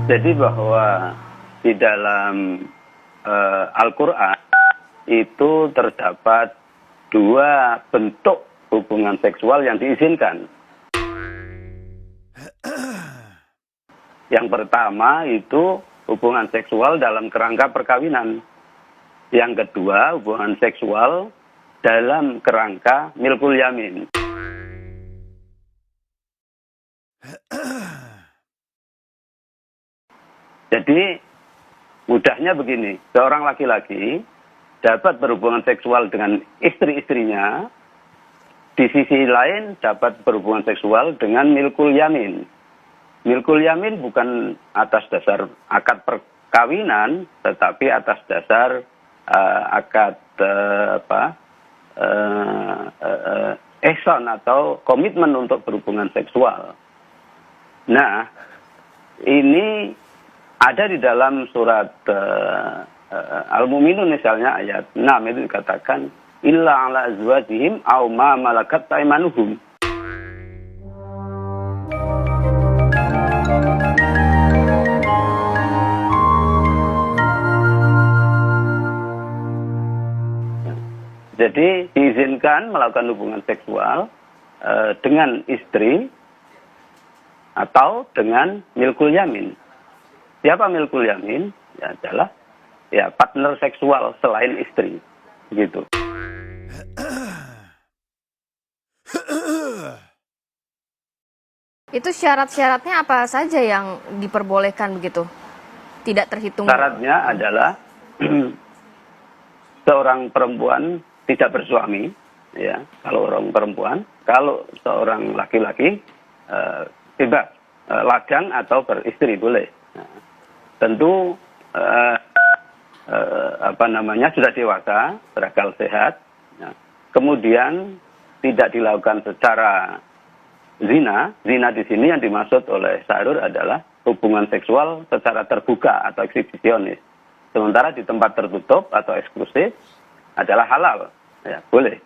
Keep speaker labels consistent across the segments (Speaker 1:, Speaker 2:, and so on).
Speaker 1: Jadi bahwa di dalam Al-Quran itu terdapat dua bentuk hubungan seksual yang diizinkan. Yang pertama itu hubungan seksual dalam kerangka perkawinan. Yang kedua hubungan seksual dalam kerangka milkul yamin. Jadi mudahnya begini, seorang laki-laki dapat berhubungan seksual dengan istri-istrinya, di sisi lain dapat berhubungan seksual dengan milkul yamin. Milkul yamin bukan atas dasar akad perkawinan, tetapi atas dasar akad ihsan atau komitmen untuk berhubungan seksual. Nah, ini ada di dalam surat Al-Mu'minun misalnya ayat 6 itu dikatakan illa ala azwajihim aw ma malakat aymanuhum. Jadi diizinkan melakukan hubungan seksual dengan istri atau dengan milkul yamin. Siapa milkul yamin? Ya adalah partner seksual selain istri, gitu.
Speaker 2: Itu syarat-syaratnya apa saja yang diperbolehkan begitu? Tidak terhitung.
Speaker 1: Syaratnya adalah seorang perempuan tidak bersuami, ya. Kalau orang perempuan, kalau seorang laki-laki bebas, lajang atau beristri boleh. Nah, tentu sudah dewasa, berakal sehat. Nah, kemudian tidak dilakukan secara zina. Zina di sini yang dimaksud oleh Syahrul adalah hubungan seksual secara terbuka atau eksibisionis. Sementara di tempat tertutup atau eksklusif adalah halal, ya boleh.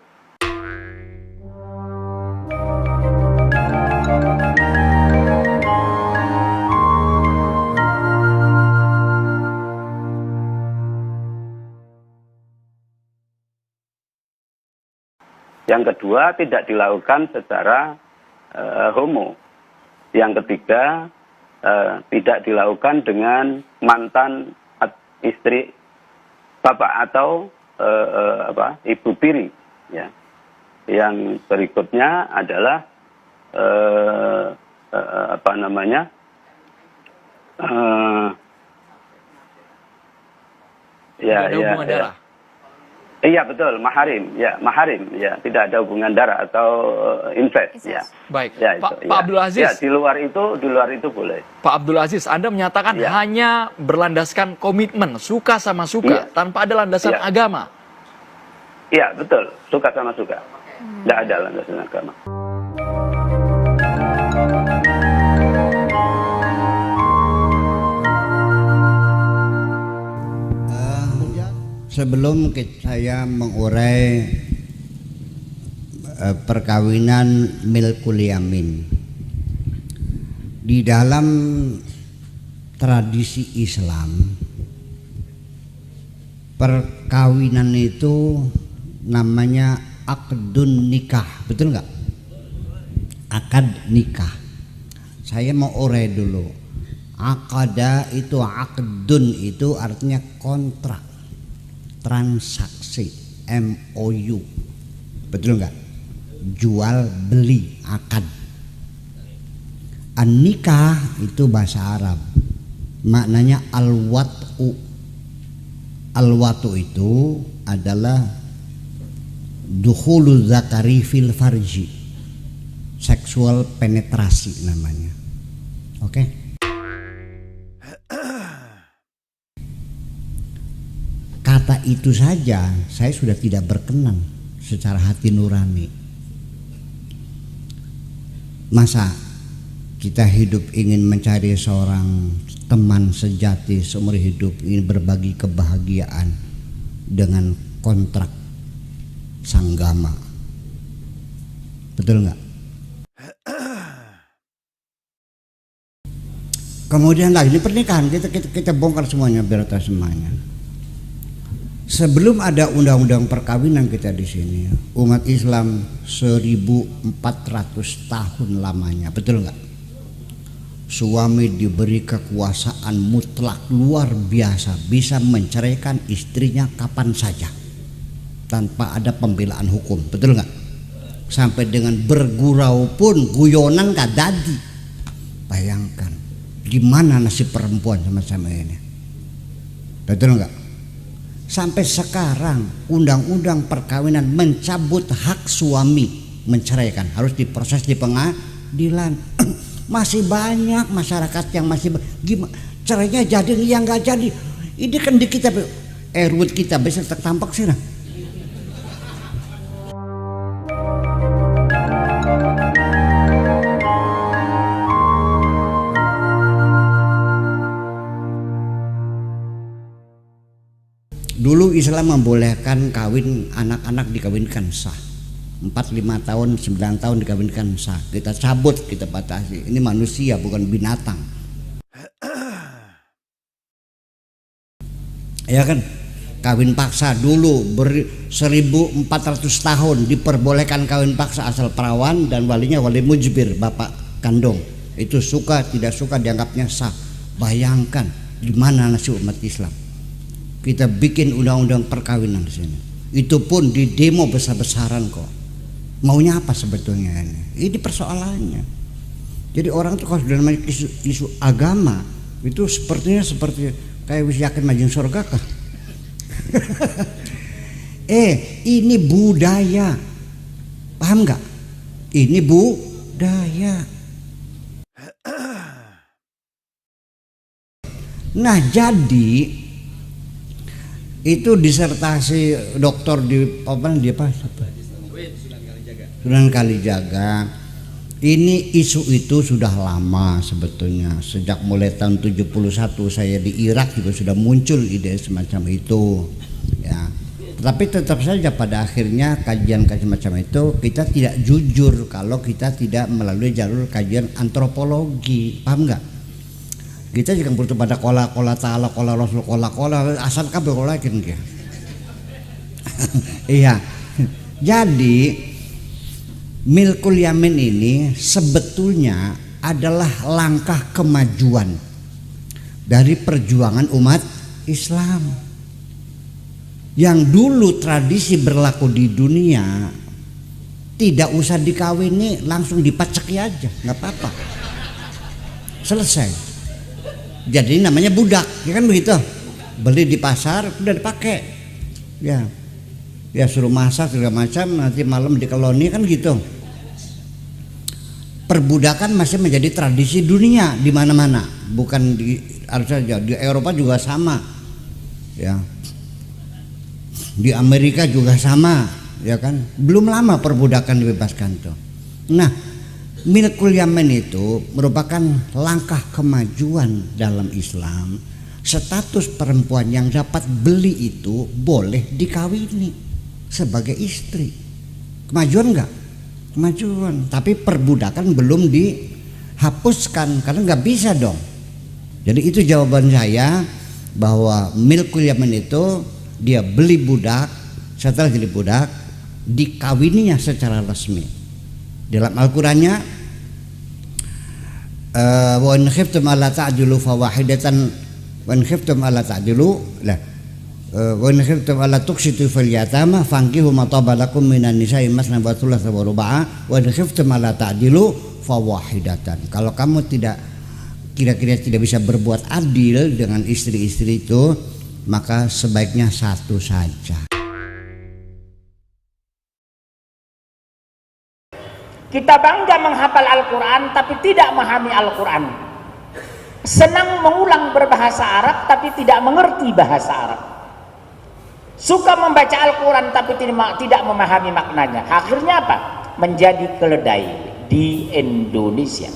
Speaker 1: Yang kedua, tidak dilakukan secara homo. Yang ketiga, tidak dilakukan dengan mantan istri bapak atau ibu tiri. Ya. Yang berikutnya adalah
Speaker 3: hubungan darah.
Speaker 1: Iya betul, maharim, ya tidak ada hubungan darah atau incest, ya.
Speaker 3: Baik,
Speaker 1: ya,
Speaker 3: Pak
Speaker 1: ya.
Speaker 3: Abdul Aziz.
Speaker 1: Ya, di luar itu boleh.
Speaker 3: Pak Abdul Aziz, Anda menyatakan hanya berlandaskan komitmen, suka sama suka, tanpa ada landasan agama.
Speaker 1: Iya betul, suka sama suka, tidak ada landasan agama.
Speaker 4: Sebelum saya mengurai perkawinan milkul yamin, di dalam tradisi Islam perkawinan itu namanya akdun nikah, betul nggak? Akad nikah. Saya mau urai dulu. Akada itu, akdun itu artinya kontrak, transaksi, MOU, betul nggak? Jual beli, akad. An-nikah itu bahasa Arab, maknanya al-wat'u. Al-wat'u itu adalah dukhulu zakari fil farji, seksual penetrasi namanya. Oke? Kata itu saja saya sudah tidak berkenan secara hati nurani. Masa kita hidup ingin mencari seorang teman sejati seumur hidup, ingin berbagi kebahagiaan dengan kontrak sanggama, betul nggak? Kemudian lagi ini pernikahan kita bongkar semuanya biar tahu semuanya. Sebelum ada undang-undang perkawinan kita di sini, umat Islam 1400 tahun lamanya, betul nggak? Suami diberi kekuasaan mutlak luar biasa, bisa menceraikan istrinya kapan saja tanpa ada pembelaan hukum, betul nggak? Sampai dengan bergurau pun guyonan nggak jadi. Bayangkan gimana nasib perempuan sama-sama ini, betul nggak? Sampai sekarang undang-undang perkawinan mencabut hak suami menceraikan, harus diproses di pengadilan. Masih banyak masyarakat yang masih gimana caranya jadi yang nggak jadi. Ini kan di kita RUU kita bisa tertampak sih nah. Dulu Islam membolehkan kawin anak-anak dikawinkan sah. 4-5 tahun, 9 tahun dikawinkan sah. Kita cabut, kita batasi. Ini manusia bukan binatang. Ya kan? Kawin paksa dulu 1400 tahun diperbolehkan kawin paksa asal perawan dan walinya wali mujbir, bapak kandung. Itu suka tidak suka dianggapnya sah. Bayangkan gimana nasib umat Islam. Kita bikin undang-undang perkawinan di sini. Itu pun di demo besar-besaran kok. Maunya apa sebetulnya ini? Ini persoalannya. Jadi orang tuh kalau sudah namanya isu agama itu sepertinya seperti kayak wis yakin majeng surga kah? Ini budaya. Paham nggak? Ini budaya. Nah, jadi itu disertasi doktor di Sunan Kalijaga. Ini isu itu sudah lama sebetulnya, sejak mulai tahun 71 saya di Irak juga sudah muncul ide semacam itu ya. Tetapi tetap saja pada akhirnya kajian-kajian semacam itu kita tidak jujur kalau kita tidak melalui jalur kajian antropologi. Paham nggak? Kita juga butuh pada kola ta'ala, kola rasul, kola asal kabeh kola kan ya. Iya. Jadi milkul yamin ini sebetulnya adalah langkah kemajuan dari perjuangan umat Islam. Yang dulu tradisi berlaku di dunia, tidak usah dikawini, langsung dipaceki aja, nggak apa-apa, selesai. Jadi namanya budak, ya kan begitu? Beli di pasar udah dipakai, ya suruh masak segala macam, nanti malam dikeloni kan gitu. Perbudakan masih menjadi tradisi dunia di mana-mana, bukan di harus saja di Eropa juga sama, ya. Di Amerika juga sama, ya kan. Belum lama perbudakan dibebaskan tuh. Nah, milkul yamin itu merupakan langkah kemajuan dalam Islam. Status perempuan yang dapat beli itu boleh dikawini sebagai istri. Kemajuan enggak? Kemajuan. Tapi perbudakan belum dihapuskan karena nggak bisa dong. Jadi itu jawaban saya bahwa milkul yamin itu dia beli budak, setelah jadi budak dikawininya secara resmi. Dalam Al-Qur'annya wa in khiftum alla ta'dilu fawahidatan wa in khiftum alla ta'dilu lah wa in khiftum alla tuqsitu fil yatama fankihu ma taba lakum minan nisa'i masna wa thulatha wa ruba'a wa in khiftum alla ta'dilu fawahidatan. Kalau kamu kira-kira tidak bisa berbuat adil dengan istri-istri itu, maka sebaiknya satu saja.
Speaker 5: Kita bangga menghafal Al-Quran tapi tidak memahami Al-Quran. Senang mengulang berbahasa Arab tapi tidak mengerti bahasa Arab. Suka membaca Al-Quran tapi tidak memahami maknanya. Akhirnya apa? Menjadi keledai di Indonesia.